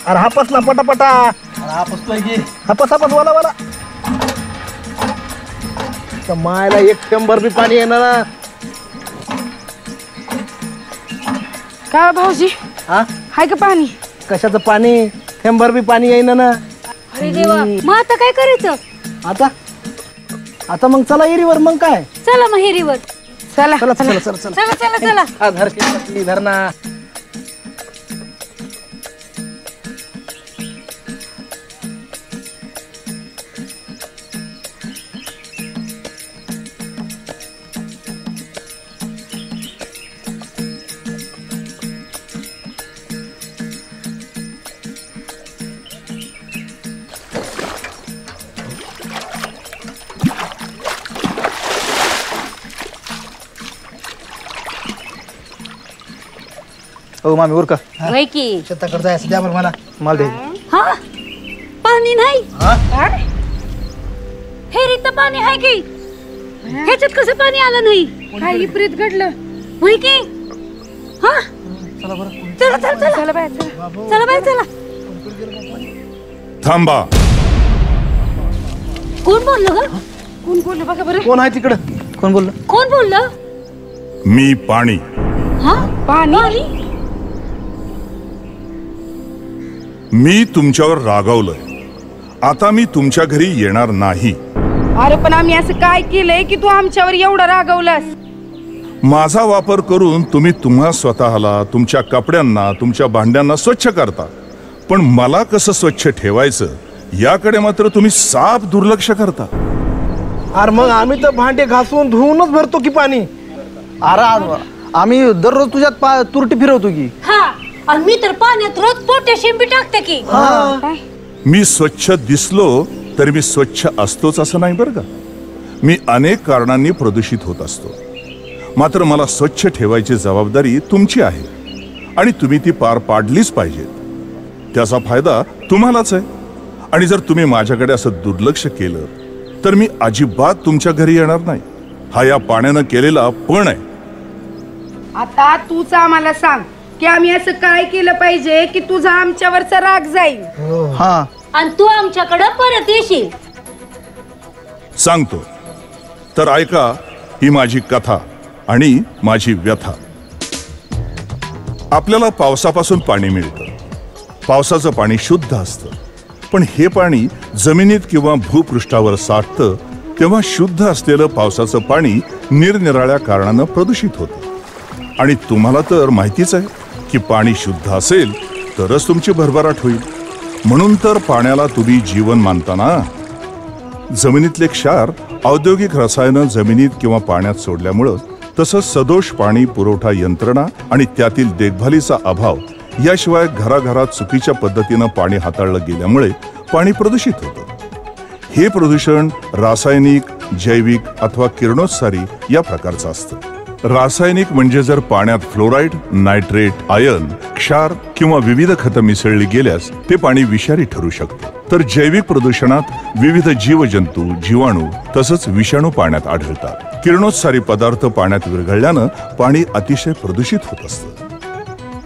अरे हापस ना पटापटा. हापसतोय की. हापस वाला वाला. मायला 1 चेंबर बी पाणी येणार ना. काय भाऊजी? हा हाय का पाणी? कशाचं पाणी? चेंबर बी पाणी येईना ना. अरे देवा, मग आता काय करायचं? आता मग चला एरीवर. मग काय? चला मग हिरीवर. चला चला चला चला चला चला चला चला. हा धर धर ना. हो मामी उरका. वय की. शेताकडे जायचं द्या मला. मला दे. हा पाणी नाही. हा? हेरीत तर पाणी आहे की. ह्याच्यात कसं पाणी आलं नाही? काय विपरीत घडलं? वय की. हा चला बरं. चला चला चला चला बाय चला. चला बाय चला. थांबा. कोण बोललं ग? कोण बोललं बघा बरं. कोण आहे तिकडं? कोण बोललं? कोण बोललं? मी पाणी. हा पाणी. मी तुमच्यावर रागावलोय. आता मी तुमच्या घरी येणार नाही. अरे पण आम्ही असं काय केलंय की तू आमच्यावर एवढा रागवलास? माझा वापर करून तुम्ही तुम्हा स्वतःला, तुमच्या कपड्यांना, तुमच्या भांड्यांना स्वच्छ करता, पण मला कसं स्वच्छ ठेवायचं याकडे मात्र तुम्ही साफ दुर्लक्ष करता. अरे मग आम्ही तर भांडे घासून धुवूनच भरतो की पाणी. अरे आम्ही दररोज तुझ्यात तुरटी फिरवतो की. हा आणि मी तर पाण्यात रोज पोटॅशियम बी टाकते की. मी स्वच्छ दिसलो तरी मी स्वच्छ असतोच असं नाही बरं का. मी अनेक कारणांनी प्रदूषित होत असतो, मात्र मला स्वच्छ ठेवायची जबाबदारी तुमची आहे आणि तुम्ही ती पार पाडलीच पाहिजे. त्याचा फायदा तुम्हालाच आहे. आणि जर तुम्ही माझ्याकडे असं दुर्लक्ष केलं तर मी अजिबात तुमच्या घरी येणार नाही. हा या पाण्यानं केलेला पण आहे. आता तूच आम्हाला सांग की आम्ही असं काय केलं पाहिजे की तुझा आमच्यावरचा राग जाईल. हा आणि तू आमच्याकडे परत येशील. सांगतो तर ऐका ही माझी कथा आणि माझी व्यथा. आपल्याला पावसापासून पाणी मिळतं. पावसाचं पाणी शुद्ध असतं, पण हे पाणी जमिनीत किंवा भूपृष्ठावर साठतं तेव्हा शुद्ध असलेलं पावसाचं पाणी निरनिराळ्या कारणानं प्रदूषित होतं. आणि तुम्हाला तर माहितीच आहे की पाणी शुद्ध असेल तरच तुमची भरभराट होईल. म्हणून तर पाण्याला तुम्ही जीवन मानता ना. जमिनीतले क्षार औद्योगिक रसायनं जमिनीत किंवा पाण्यात सोडल्यामुळं, तसंच सदोष पाणी पुरवठा यंत्रणा आणि त्यातील देखभालीचा अभाव याशिवाय घराघरात चुकीच्या पद्धतीनं पाणी हाताळलं गेल्यामुळे पाणी प्रदूषित होतं. हे प्रदूषण रासायनिक, जैविक अथवा किरणोत्सारी या प्रकारचं असतं. रासायनिक म्हणजे जर पाण्यात फ्लोराईड, नायट्रेट, आयर्न, क्षार किंवा विविध खतं मिसळली गेल्यास ते पाणी विषारी ठरू शकतं. तर जैविक प्रदूषणात विविध जीवजंतू, जीवाणू तसंच विषाणू पाण्यात आढळतात. किरणोत्सारी पदार्थ पाण्यात विरघळल्यानं पाणी अतिशय प्रदूषित होत असतं.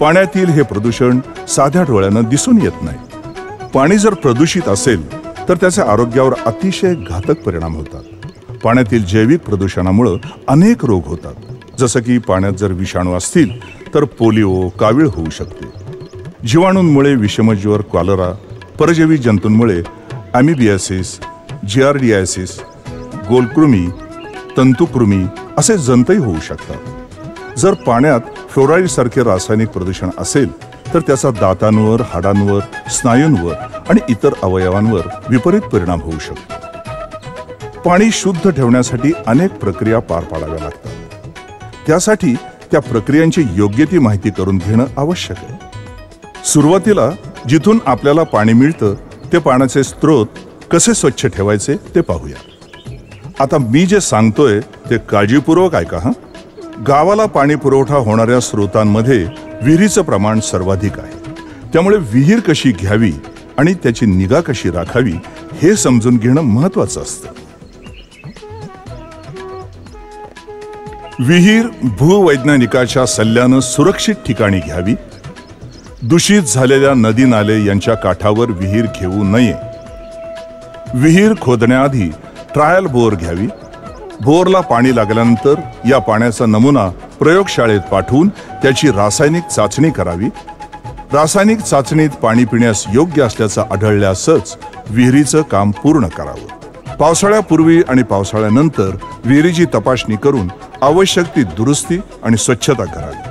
पाण्यातील हे प्रदूषण साध्या डोळ्यानं दिसून येत नाही. पाणी जर प्रदूषित असेल तर त्याच्या आरोग्यावर अतिशय घातक परिणाम होतात. पाण्यातील जैविक प्रदूषणामुळे अनेक रोग होतात. जसं की पाण्यात जर विषाणू असतील तर पोलिओ, कावीळ होऊ शकते. जीवाणूंमुळे विषमज्वर, कॉलरा, परजीवी जंतूंमुळे ॲमिबियासिस, जिआरडियासिस, गोलकृमी, तंतुकृमी असे जंतही होऊ शकतात. जर पाण्यात फ्लोराईड सारखे रासायनिक प्रदूषण असेल तर त्याचा दातांवर, हाडांवर, स्नायूंवर आणि इतर अवयवांवर विपरीत परिणाम होऊ शकतो. पाणी शुद्ध ठेवण्यासाठी अनेक प्रक्रिया पार पाडाव्या लागतात. त्यासाठी त्या प्रक्रियांची योग्य ती माहिती करून घेणं आवश्यक आहे. सुरुवातीला जिथून आपल्याला पाणी मिळतं ते पाण्याचे स्रोत कसे स्वच्छ ठेवायचे ते पाहूया. आता मी जे सांगतोय ते काळजीपूर्वक ऐका हं. गावाला पाणी पुरवठा होणाऱ्या स्रोतांमध्ये विहिरीचं प्रमाण सर्वाधिक आहे. त्यामुळे विहीर कशी घ्यावी आणि त्याची निगा कशी राखावी हे समजून घेणं महत्वाचं असतं. विहीर भूवैज्ञानिकाच्या सल्ल्यानं सुरक्षित ठिकाणी घ्यावी. दूषित झालेल्या नदी नाले यांच्या काठावर विहीर घेऊ नये. विहीर खोदण्याआधी ट्रायल बोर घ्यावी. बोरला पाणी लागल्यानंतर या पाण्याचा नमुना प्रयोगशाळेत पाठवून त्याची रासायनिक चाचणी करावी. रासायनिक चाचणीत पाणी पिण्यास योग्य असल्याचं आढळल्यासच विहिरीचं काम पूर्ण करावं. पावसाळ्यापूर्वी आणि पावसाळ्यानंतर विहिरीची तपासणी करून आवश्यक ती दुरुस्ती आणि स्वच्छता करावी.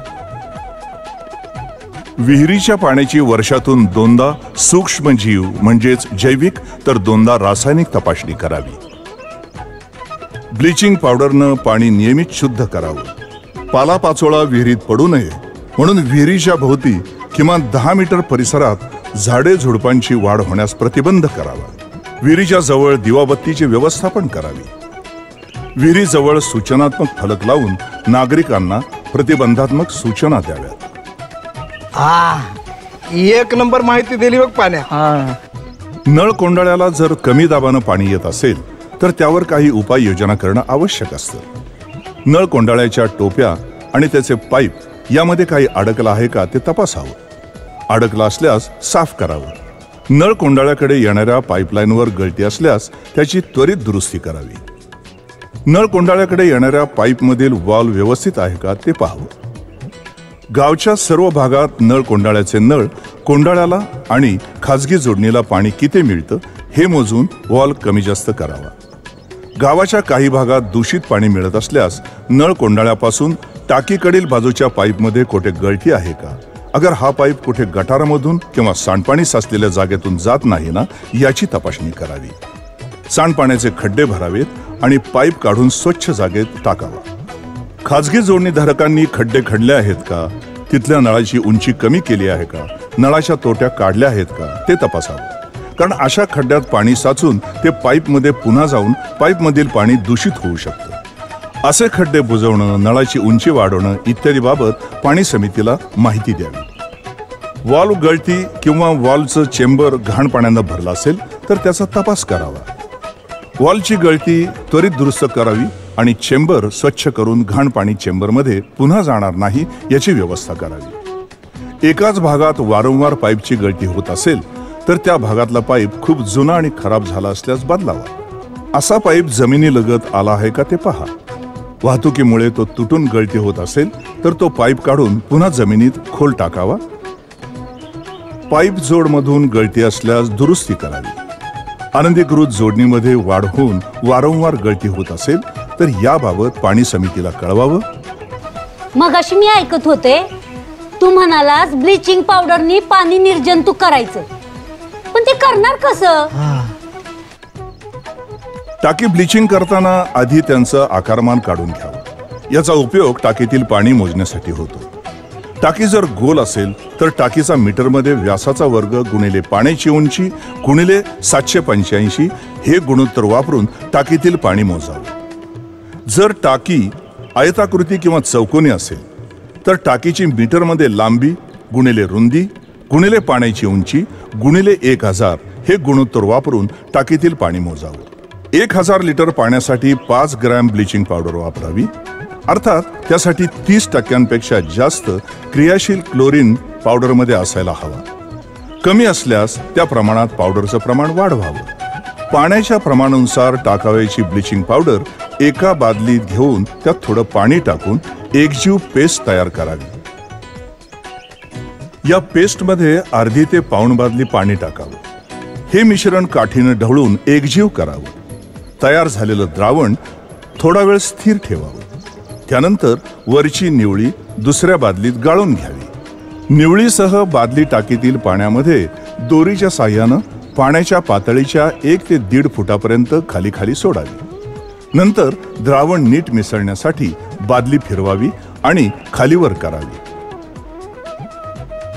विहिरीच्या पाण्याची वर्षातून 2दा सूक्ष्मजीव म्हणजेच जैविक तर 2दा रासायनिक तपासणी करावी. ब्लिचिंग पावडरनं पाणी नियमित शुद्ध करावं. पालापाचोळा विहिरीत पडू नये म्हणून विहिरीच्या भोवती किमान 10 मीटर परिसरात झाडे झुडपांची वाढ होण्यास प्रतिबंध करावा. विहिरीच्या जवळ दिवाबत्तीची व्यवस्थापन करावी. विहिरीजवळ सूचनात्मक फलक लावून नागरिकांना प्रतिबंधात्मक सूचना द्याव्यात. एक नंबर माहिती दिली बघ पाण्या. नळ कोंडाळ्याला जर कमी दाबानं पाणी येत असेल तर त्यावर काही उपाययोजना करणं आवश्यक असतं. नळ कोंडाळ्याच्या टोप्या आणि त्याचे पाईप यामध्ये काही अडकलं आहे का ते तपासावं. अडकलं असल्यास साफ करावं. नळ कोंडाळ्याकडे येणाऱ्या पाईपलाईनवर गळती असल्यास त्याची त्वरित दुरुस्ती करावी. नळ कोंडाळ्याकडे येणाऱ्या पाईपमधील व्हॉल्व व्यवस्थित आहे का ते पाहावं. गावच्या सर्व भागात नळ कोंडाळ्याचे नळ कोंडाळ्याला आणि खाजगी जोडणीला पाणी किती मिळतं हे मोजून व्हॉल्व कमी जास्त करावा. गावाच्या काही भागात दूषित पाणी मिळत असल्यास नळ कोंडाळ्यापासून टाकीकडील बाजूच्या पाईपमध्ये कुठे गळती आहे का, अगर हा पाईप कुठे गटारामधून किंवा सांडपाणी साचलेल्या जागेतून जात नाही ना याची तपासणी करावी. सांडपाण्याचे खड्डे भरावेत आणि पाईप काढून स्वच्छ जागेत टाकावा. खाजगी जोडणीधारकांनी खड्डे खणले आहेत का, तिथल्या नळाची उंची कमी केली आहे का, नळाच्या तोट्या काढल्या आहेत का ते तपासावं. कारण अशा खड्ड्यात पाणी साचून ते पाईपमध्ये पुन्हा जाऊन पाईपमधील पाणी दूषित होऊ शकतं. असे खड्डे बुजवणं, नळाची उंची वाढवणं इत्यादी बाबत पाणी समितीला माहिती द्यावी. वॉल्व गळती किंवा वॉल्वचं चेंबर घाण पाण्यानं भरलं असेल तर त्याचा तपास करावा. वॉल्वची गळती त्वरित दुरुस्त करावी आणि चेंबर स्वच्छ करून घाण पाणी चेंबरमध्ये पुन्हा जाणार नाही याची व्यवस्था करावी. एकाच भागात वारंवार पाईपची गळती होत असेल तर त्या भागातला पाईप खूप जुना आणि खराब झाला असल्यास बदलावा. असा पाईप जमिनीलगत आला आहे का ते पहा. वाहतुकीमुळे तो तुटून गळती होत असेल तर तो पाईप काढून पुन्हा जमिनीत खोल टाकावा. पाईप जोडमधून गळती असल्यास दुरुस्ती करावी. अनधिकृत जोडणीमध्ये वाढ होऊन वारंवार गळती होत असेल तर याबाबत पाणी समितीला कळवावं. मगाशी मी ऐकत होते तू म्हणालास ब्लिचिंग पावडरनी पाणी निर्जंतुक करायचं, पण ते करणार कसं? टाकी ब्लिचिंग करताना आधी त्यांचं आकारमान काढून घ्यावं. याचा उपयोग टाकीतील पाणी मोजण्यासाठी होतो. टाकी जर गोल असेल तर टाकीचा मीटरमध्ये व्यासाचा वर्ग गुणिले पाण्याची उंची गुणिले 785 हे गुणोत्तर वापरून टाकीतील पाणी मोजावं. जर टाकी आयताकृती किंवा चौकोनी असेल तर टाकीची मीटरमध्ये लांबी गुणिले रुंदी गुणिले पाण्याची उंची गुणिले 1000 हे गुणोत्तर वापरून टाकीतील पाणी मोजावं. 1000 लिटर पाण्यासाठी 5 ग्रॅम ब्लिचिंग पावडर वापरावी. अर्थात त्यासाठी 30% जास्त क्रियाशील क्लोरीन पावडरमध्ये असायला हवा. कमी असल्यास त्या प्रमाणात पावडरचं प्रमाण वाढवावं. पाण्याच्या प्रमाणानुसार टाकावयाची ब्लिचिंग पावडर एका बादलीत घेऊन त्यात थोडं पाणी टाकून एकजीव पेस्ट तयार करावी. या पेस्टमध्ये अर्धी ते पाऊण बादली पाणी टाकावं. हे मिश्रण काठीनं ढवळून एकजीव करावं. तयार झालेलं द्रावण थोडा वेळ स्थिर ठेवावं. त्यानंतर वरची निवळी दुसऱ्या बादलीत गाळून घ्यावी. निवळीसह बादली टाकीतील पाण्यामध्ये दोरीच्या साह्यानं पाण्याच्या पातळीच्या 1 ते 1.5 फुटापर्यंत खाली खाली सोडावी. नंतर द्रावण नीट मिसळण्यासाठी बादली फिरवावी आणि खालीवर करावी.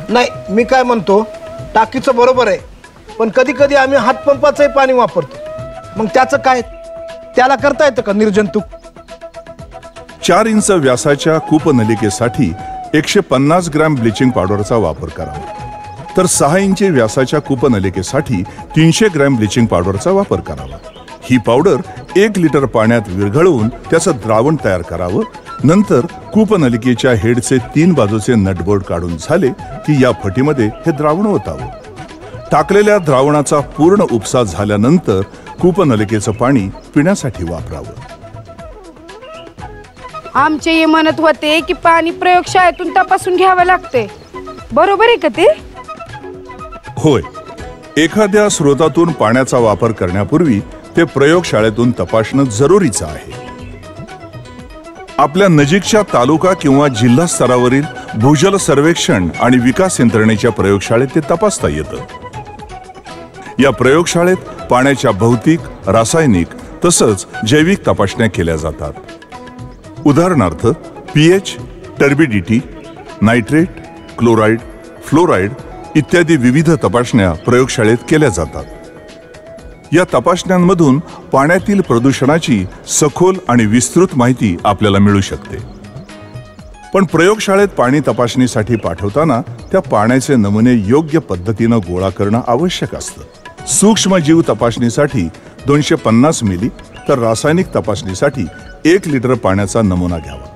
नाही, मी काय म्हणतो, टाकीचं बरोबर आहे, पण कधी कधी आम्ही हातपंपाचंही पाणी वापरतो. मग त्याचं काय? त्याला करता येतं का निर्जंतुक? 4 इंच व्यासाच्या कूपनलिकेसाठी 150 ग्रॅम ब्लिचिंग पावडरचा वापर करावा. तर 6 इंच व्यासाच्या कूपनलिकेसाठी 300 ग्रॅम ब्लिचिंग पावडरचा वापर करावा. ही पावडर 1 लिटर पाण्यात विरघळवून त्याचं द्रावण तयार करावं. नंतर कूपनलिकेच्या हेडचे 3 बाजूचे नटबोल्ट काढून झाले की या फटीमध्ये हे द्रावण ओतावं. टाकलेल्या द्रावणाचा पूर्ण उपसा झाल्यानंतर कूपनलिकेचं पाणी पिण्यासाठी वापरावं. आमचे हे म्हणत होते की पाणी प्रयोगशाळेतून तपासून घ्यावं लागते, बरोबर आहे का ते? होय, एखाद्या स्रोतातून पाण्याचा वापर करण्यापूर्वी ते प्रयोगशाळेतून तपासणं जरुरीचं आहे. आपल्या नजीकच्या तालुका किंवा जिल्हा स्तरावरील भूजल सर्वेक्षण आणि विकास यंत्रणेच्या प्रयोगशाळेत ते तपासता येतं. या प्रयोगशाळेत पाण्याच्या भौतिक, रासायनिक तसंच जैविक तपासण्या केल्या जातात. उदाहरणार्थ pH, turbidity, nitrate, chloride, fluoride इत्यादी विविध तपासण्या प्रयोगशाळेत केल्या जातात. या तपासण्यांमधून पाण्यातील प्रदूषणाची सखोल आणि विस्तृत माहिती आपल्याला मिळू शकते. पण प्रयोगशाळेत पाणी तपासणीसाठी पाठवताना त्या पाण्याचे नमुने योग्य पद्धतीनं गोळा करणं आवश्यक असतं. सूक्ष्मजीव तपासणीसाठी 250 मिली तर रासायनिक तपासणीसाठी 1 लिटर पाण्याचा नमुना घ्यावा.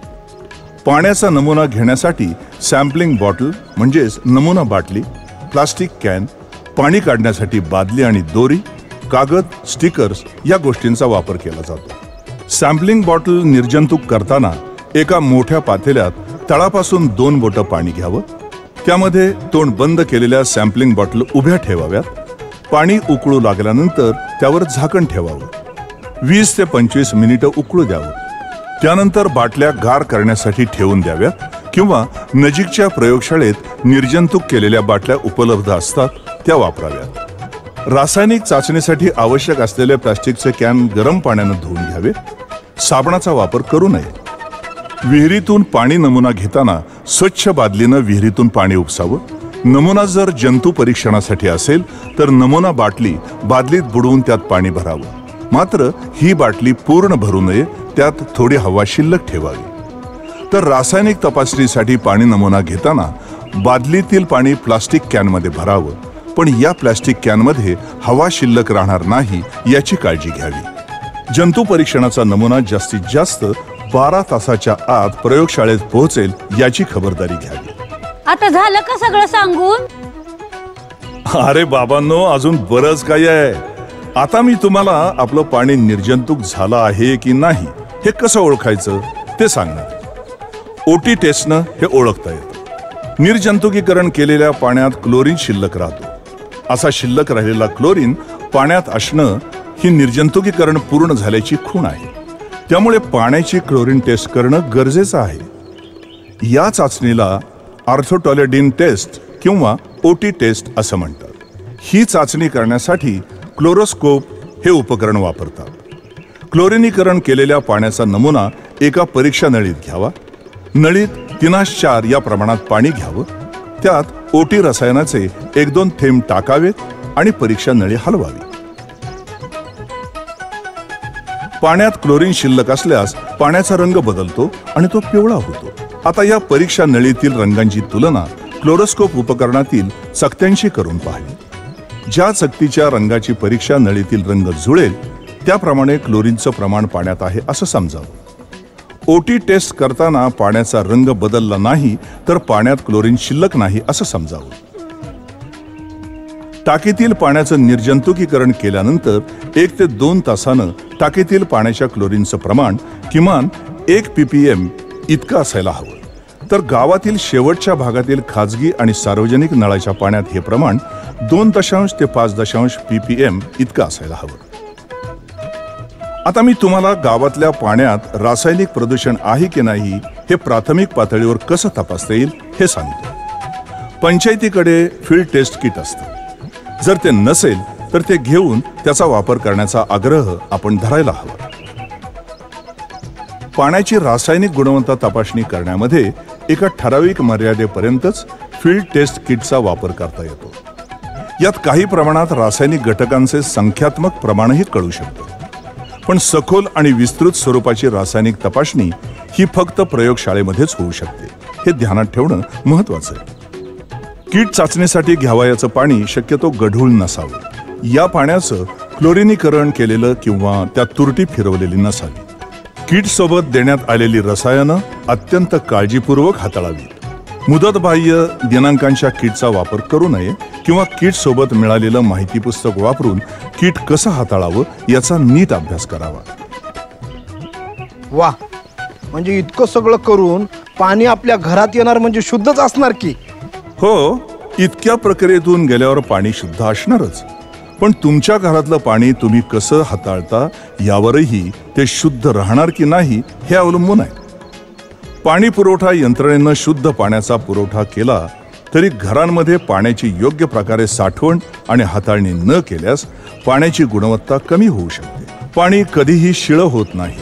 पाण्याचा नमुना घेण्यासाठी सॅम्पलिंग बॉटल म्हणजेच नमुना बाटली, प्लास्टिक कॅन, पाणी काढण्यासाठी बादली आणि दोरी, कागद, स्टिकर्स या गोष्टींचा वापर केला जातो. सॅम्पलिंग बॉटल निर्जंतुक करताना एका मोठ्या पातेल्यात तळापासून 2 बोटं पाणी घ्यावं. त्यामध्ये तोंड बंद केलेल्या सॅम्पलिंग बॉटल उभ्या ठेवाव्यात. पाणी उकळू लागल्यानंतर त्यावर झाकण ठेवावं. 20 ते 25 मिनिटं उकळू द्यावं. त्यानंतर बाटल्या गार करण्यासाठी ठेवून द्याव्यात किंवा नजीकच्या प्रयोगशाळेत निर्जंतुक केलेल्या बाटल्या उपलब्ध असतात त्या वापराव्यात. रासायनिक चाचणीसाठी आवश्यक असलेले प्लास्टिकचे कॅन गरम पाण्यानं धुवून घ्यावे. साबणाचा वापर करू नये. विहिरीतून पाणी नमुना घेताना स्वच्छ बादलीनं विहिरीतून पाणी उपसावं. नमुना जर जंतू परीक्षणासाठी असेल तर नमुना बाटली बादलीत बुडवून त्यात पाणी भरावं. मात्र ही बाटली पूर्ण भरू नये, त्यात थोडी हवा शिल्लक ठेवावी. तर रासायनिक तपासणीसाठी पाणी नमुना घेताना बादलीतील पाणी प्लास्टिक कॅनमध्ये भरावं. पण या प्लास्टिक कॅनमध्ये हवा शिल्लक राहणार नाही याची काळजी घ्यावी. जंतू परीक्षणाचा नमुना जास्तीत जास्त 12 तासाच्या आत प्रयोगशाळेत पोहोचेल याची खबरदारी घ्यावी. आता झालं का सगळं सांगून? अरे बाबांनो, अजून बरंच काही आहे. आता मी तुम्हाला आपलं पाणी निर्जंतुक झालं आहे की नाही हे कसं ओळखायचं ते सांगणार. ओटी टेस्टनं हे ओळखता येतं. निर्जंतुकीकरण केलेल्या पाण्यात क्लोरीन शिल्लक राहतो. असा शिल्लक राहिलेला क्लोरीन पाण्यात असणं ही निर्जंतुकीकरण पूर्ण झाल्याची खूण आहे. त्यामुळे पाण्याची क्लोरीन टेस्ट करणं गरजेचं आहे. या चाचणीला ऑर्थोटॉलेडिन टेस्ट किंवा ओटी टेस्ट असं म्हणतात. ही चाचणी करण्यासाठी क्लोरोस्कोप हे उपकरण वापरतात. क्लोरिनीकरण केलेल्या पाण्याचा नमुना एका परीक्षा नळीत घ्यावा. नळीत 3:4 या प्रमाणात पाणी घ्यावं. त्यात ओटी रसायनाचे 1-2 थेंब टाकावेत आणि परीक्षा नळी हलवावी. पाण्यात क्लोरीन शिल्लक असल्यास पाण्याचा रंग बदलतो आणि तो पिवळा होतो. आता या परीक्षा नळीतील रंगांची तुलना क्लोरोस्कोप उपकरणातील चकत्यांशी करून पाहावी. ज्या चकतीच्या रंगाची परीक्षा नळीतील रंग जुळेल त्याप्रमाणे क्लोरीनचं प्रमाण पाण्यात आहे असं समजावं. ओटी टेस्ट करताना पाण्याचा रंग बदलला नाही तर पाण्यात क्लोरीन शिल्लक नाही असं समजावं. टाकीतील पाण्याचं निर्जंतुकीकरण केल्यानंतर 1 ते 2 तासानं टाकीतील पाण्याच्या क्लोरीनचं प्रमाण किमान 1 ppm इतकं असायला हवं. तर गावातील शेवटच्या भागातील खाजगी आणि सार्वजनिक नळाच्या पाण्यात हे प्रमाण 2 ते 5 ppm इतकं असायला हवं. आता मी तुम्हाला गावातल्या पाण्यात रासायनिक प्रदूषण आहे की नाही हे प्राथमिक पातळीवर कसं तपासता येईल हे सांगतो. पंचायतीकडे फील्ड टेस्ट किट असतं. जर ते नसेल तर ते घेऊन त्याचा वापर करण्याचा आग्रह आपण धरायला हवा. पाण्याची रासायनिक गुणवत्ता तपासणी करण्यामध्ये एका ठराविक मर्यादेपर्यंतच फील्ड टेस्ट किटचा वापर करता येतो. यात काही प्रमाणात रासायनिक घटकांचे संख्यात्मक प्रमाणही कळू शकतं. पण सखोल आणि विस्तृत स्वरूपाची रासायनिक तपासणी ही फक्त प्रयोगशाळेमध्येच होऊ शकते. हे ध्यानात ठेवणं महत्वाचं आहे. कीट चाचणीसाठी घ्यावयाचं पाणी शक्यतो गढूळ नसावं. या पाण्याचं क्लोरिनीकरण केलेलं किंवा त्यात तुरटी फिरवलेली नसावी. कीट सोबत देण्यात आलेली रसायनं अत्यंत काळजीपूर्वक हाताळावी. मुदतबाह्य दिनांकांच्या कीटचा वापर करू नये किंवा कीट सोबत मिळालेलं माहिती पुस्तक वापरून कीट कसं हाताळावं याचा नीट अभ्यास करावा. वा, म्हणजे इतकं सगळं करून पाणी आपल्या घरात येणार म्हणजे शुद्धच असणार की? हो, इतक्या प्रक्रियेतून गेल्यावर पाणी शुद्ध असणारच. पण तुमच्या घरातलं पाणी तुम्ही कसं हाताळता यावरही ते शुद्ध राहणार की नाही हे अवलंबून आहे. पाणी पुरवठा यंत्रणेनं शुद्ध पाण्याचा पुरवठा केला तरी घरांमध्ये पाण्याची योग्य प्रकारे साठवण आणि हाताळणी न केल्यास पाण्याची गुणवत्ता कमी होऊ शकते. पाणी कधीही शिळं होत नाही.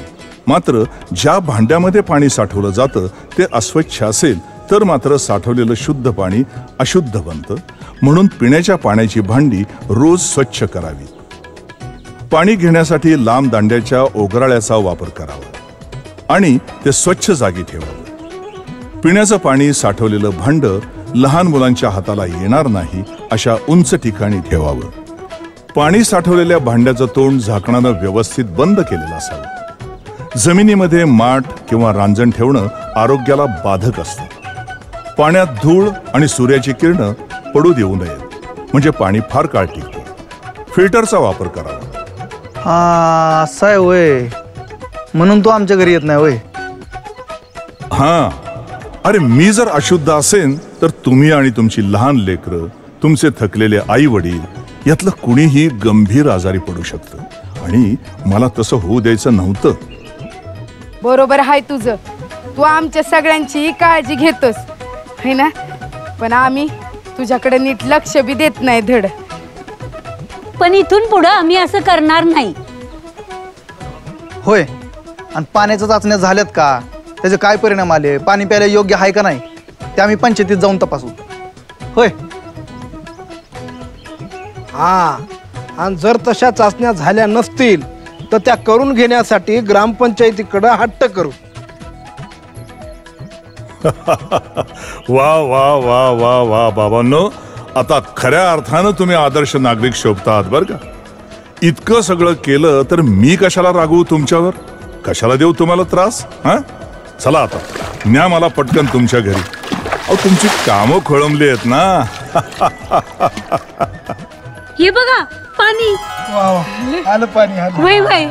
मात्र ज्या भांड्यामध्ये पाणी साठवलं जातं ते अस्वच्छ असेल तर मात्र साठवलेलं शुद्ध पाणी अशुद्ध बनतं. म्हणून पिण्याच्या पाण्याची भांडी रोज स्वच्छ करावी. पाणी घेण्यासाठी लांब दांड्याच्या ओगराळ्याचा वापर करावा आणि ते स्वच्छ जागी ठेवावं. पिण्याचं पाणी साठवलेलं भांड लहान मुलांच्या हाताला येणार नाही अशा उंच ठिकाणी ठेवावं. पाणी साठवलेल्या भांड्याचं तोंड झाकणानं व्यवस्थित बंद केलेलं असावं. जमिनीमध्ये माठ किंवा रांजण ठेवणं आरोग्याला बाधक असतं. पाण्यात धूळ आणि सूर्याची किरणं पडू देऊ नयेत, म्हणजे पाणी फार काळ टिकतं. फिल्टरचा वापर करावा. हा, असं आहे होय. म्हणून तो आमच्या घरी येत नाही होय. हा, अरे मी जर अशुद्ध असेन तर तुम्ही आणि तुमची लहान लेकरं, तुमचे थकलेले आई वडील यातलं कुणीही गंभीर आजारी पडू शकतं आणि मला तसं होऊ द्यायचं नव्हतं. बरोबर आहे तुझं. तू आमच्या सगळ्यांची काळजी घेतोस है ना, पण आम्ही तुझ्याकडे नीट लक्ष बी देत नाही धड. पण इथून पुढं आम्ही असं करणार नाही. होय. आणि पाण्याच्या चाचण्या झाल्यात का, त्याचे काय परिणाम आले, पाणी प्यायला योग्य आहे का नाही ते आम्ही पंचायतीत जाऊन तपासू. होय. हा, आणि जर तशा चाचण्या झाल्या नसतील तर त्या करून घेण्यासाठी ग्रामपंचायतीकडे हट्ट करू. वा वा वा वा वा बाबांनो, आता खऱ्या अर्थानं तुम्ही आदर्श नागरिक शोभता आहात बरं का. इतकं सगळं केलं तर मी कशाला रागवू तुमच्यावर, कशाला देऊ तुम्हाला त्रास. हा, चला आता न्या मला पटकन तुमच्या घरी. अहो, तुमची कामं खोळंबली आहेत ना. हे बघा पाणी. वा वा, आलं पाणी आलं. वय वय